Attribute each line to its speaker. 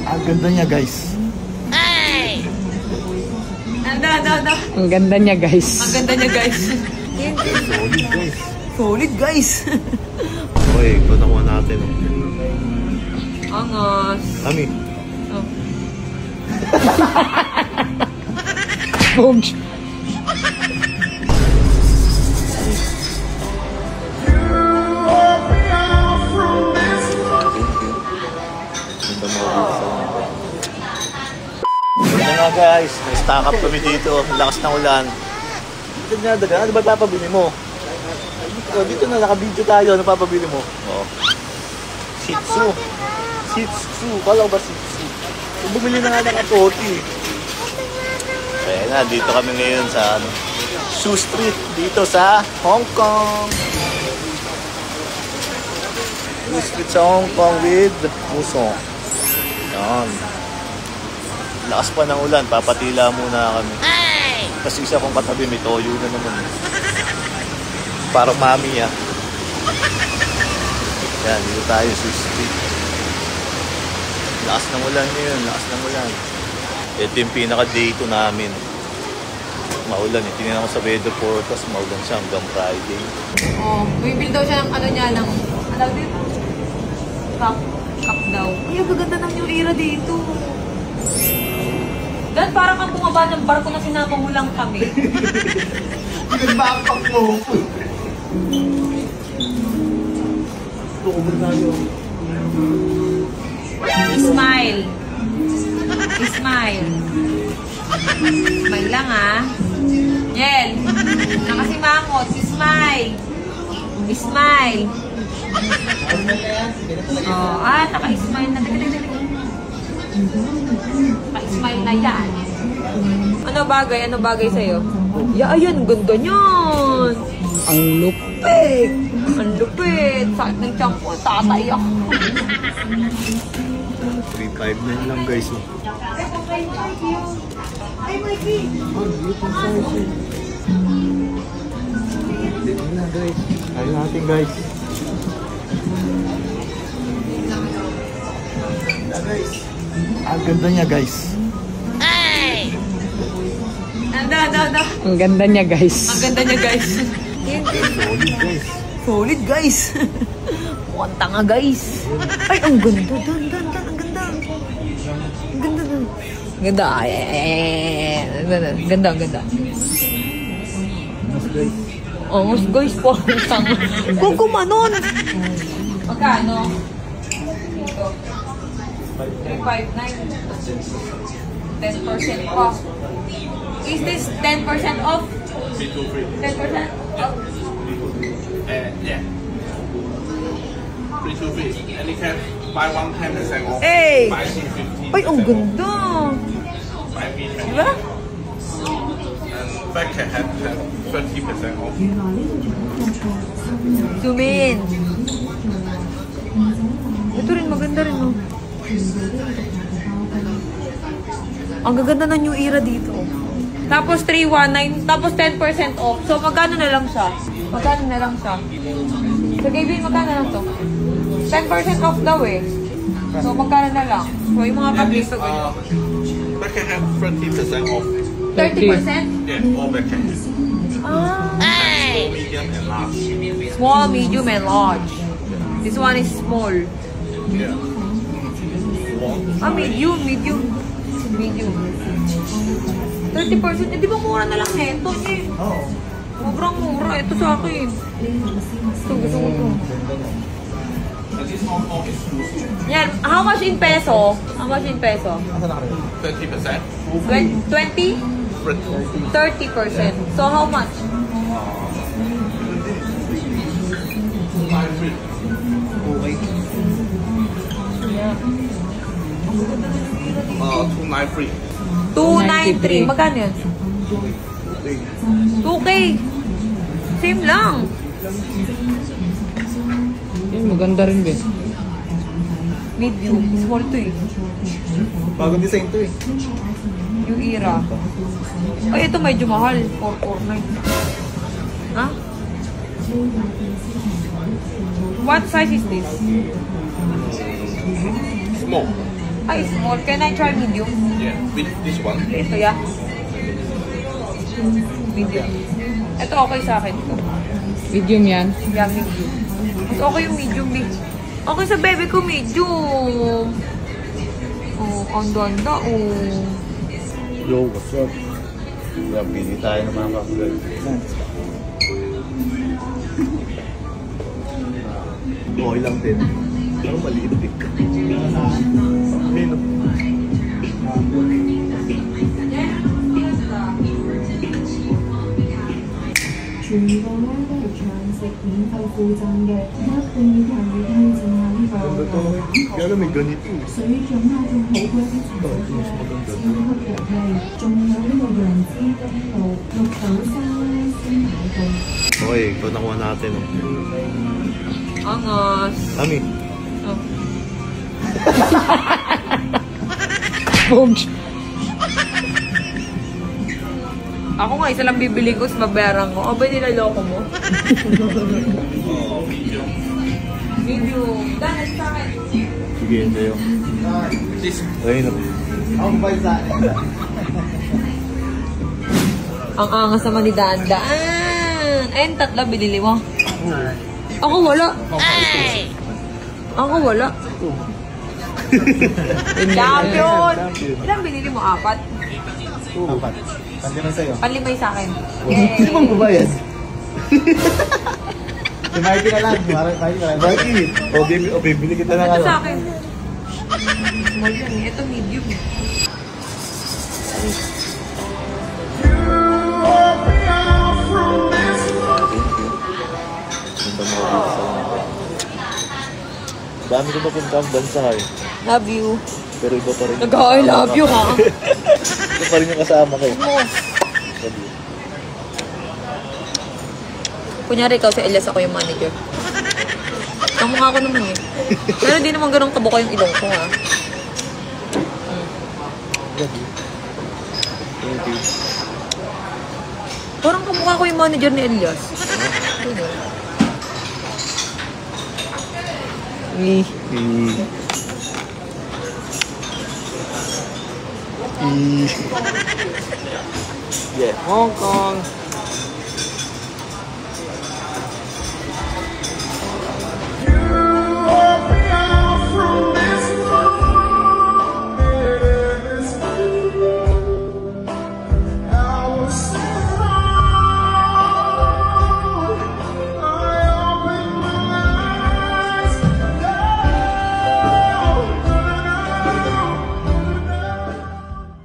Speaker 1: Ang ganda niya, guys.
Speaker 2: Ay!
Speaker 3: Ang ganda niya, guys.
Speaker 2: Ang ganda niya, guys.
Speaker 1: Solid, guys.
Speaker 2: Solid, guys.
Speaker 1: Okay, ito nakuha natin.
Speaker 2: Angas.
Speaker 1: Kami.
Speaker 2: Oh.
Speaker 3: Boom.
Speaker 1: Ito nga, guys. May-stock up kami dito. Lakas ng ulan. Ito nga, daga. Ano ba papabili mo? Dito na, naka-video tayo. Ano papabili mo? Oh. Shih Tzu. Shih Tzu. Kala ko ba Shih Tzu? Bumili na nga ng apoti. Kaya na, dito kami ngayon sa Shoe Street. Dito sa Hong Kong. Shoe Street sa Hong Kong with Musong. Yan. Lakas pa ng ulan. Papatila muna kami. Kasi isa kong katabi, may toyo na naman. Parang mami ah. Yan, dito tayo sa street. Lakas ng ulan ngayon, lakas ng ulan. Ito yung pinaka-day 2 namin. Maulan eh. Tingnan ko sa weather forecast, maulan siya hanggang Friday.
Speaker 2: Oh, bumibili daw siya ng ano niya, ng ano dito? Cup daw. Ay, ang gaganda ng new era dito. Dan, parang kang bumaba ng barko na sinama mo lang kami.
Speaker 1: Pinagbapak mo!
Speaker 2: Smile. Smile. Smile lang ah. Yel. Nakasimangot. Smile. Smile. Oh, naka-smile na. Naka-smile na yan. Ano bagay sa'yo? Ayan, ganda niyan.
Speaker 3: Ang lupit.
Speaker 2: Ang lupit. Sakit ng tiyan ko. Tatay ako.
Speaker 1: 359 lang guys. Ayun natin guys. Ang ganda niya guys.
Speaker 2: Ay!
Speaker 3: Ang ganda niya, guys.
Speaker 2: Ang ganda niya, guys.
Speaker 1: Solid guys.
Speaker 2: Solid, guys. Mukhang tanga, guys. Ay, ang ganda. Dan, ang ganda. Ang ganda. Ang ganda. Ay. Ang ganda.
Speaker 1: Mas guys.
Speaker 2: Angas, guys. Parang tanga. Kung kumanon. Magkano? Ito. 359. 10% off. Is this 10% off? 10% off?
Speaker 4: Yeah. 3 to 3. And you can buy 10% off.
Speaker 2: Hey!
Speaker 4: Buy 50.
Speaker 2: Ay, ang ganda!
Speaker 4: Buy me 20.
Speaker 2: Diba?
Speaker 4: And back can have 30% off.
Speaker 2: Zoom in. Ito rin, maganda rin, no? Ang gaganda ng new era dito. Tapos 319, tapos 10% off. So, magkano na lang siya? So, Gavin, magkano na to? 10% off daw eh. So, magkano na lang? So, yung mga kapis to ganyan.
Speaker 4: Back can have 30% off.
Speaker 2: 30%?
Speaker 4: Yeah, all back can.
Speaker 2: Ah!
Speaker 4: Medium and large.
Speaker 2: Small, medium, and large. This one is small.
Speaker 4: Yeah.
Speaker 2: Medium. 30%. Eh, di ba mura na lang neto eh?
Speaker 1: Oo.
Speaker 2: Sobrang mura. Ito sa akin. Ito, gusto ko ito. Yan. How much in peso?
Speaker 4: Asan na kayo? 20%.
Speaker 2: 20? 30%. So, how much?
Speaker 4: 293.
Speaker 1: Okay.
Speaker 2: Yeah.
Speaker 4: 293.
Speaker 2: 293. Magkano yan? 2K. Same lang.
Speaker 3: Maganda rin, guys.
Speaker 2: Medium. Small to eh.
Speaker 1: Bagong design to eh.
Speaker 2: Yung era. Ay, ito medyo mahal. 449. Ha? What size is this?
Speaker 4: Small.
Speaker 2: Ay, small. Can I try medium?
Speaker 4: Yeah, with this one.
Speaker 2: Ito, ya. Medium. Ito okay sa akin.
Speaker 3: Medium yan.
Speaker 2: Yeah, medium. Mas okay yung medium, eh. Okay sa baby ko, medium. Oh, ang ganda, oh.
Speaker 1: Yo, what's up? Kaya pili tayo ng mga kakagay. Okay lang din. Pero maliit din. Ayun, no? Ganda to. Kaya lang may ganito. Okay, ito nakuha natin.
Speaker 2: Angas.
Speaker 1: Ami.
Speaker 2: Oh.
Speaker 3: Boom.
Speaker 2: Ako nga, isa lang bibili ko, sa babayaran ko. O, ba nilaloko mo? Medium. Dahil sa akin.
Speaker 1: Sige, yun sa'yo.
Speaker 4: This
Speaker 1: Ayun, no?
Speaker 2: Ang angas naman ni Daan-Daan. Ayun, tatlo binili mo. Ako wala. Ako wala. Champion! Ilang binili mo? 4?
Speaker 1: Apat. Panlimay sa'yo.
Speaker 2: Panlimay sa akin.
Speaker 1: Sino bang babayad? Si Marky na lang. Marky na lang. Marky! O, bibili kita na
Speaker 2: Ito
Speaker 1: nga.
Speaker 2: sa akin. Small yan eh. Ito medium.
Speaker 1: Dami ko papunta ang bansa eh.
Speaker 2: Love you.
Speaker 1: Pero iba pa rin.
Speaker 2: Nag-I love you, ha?
Speaker 1: Iba pa rin yung kasama ko.
Speaker 2: Kunyari ikaw si Elias, ako yung manager. Kamukha ko naman eh. Pero di naman ganun kabuka yung ilong ko, ha? Parang kamukha ko yung manager ni Elias.
Speaker 1: Yeah.
Speaker 2: Hong Kong.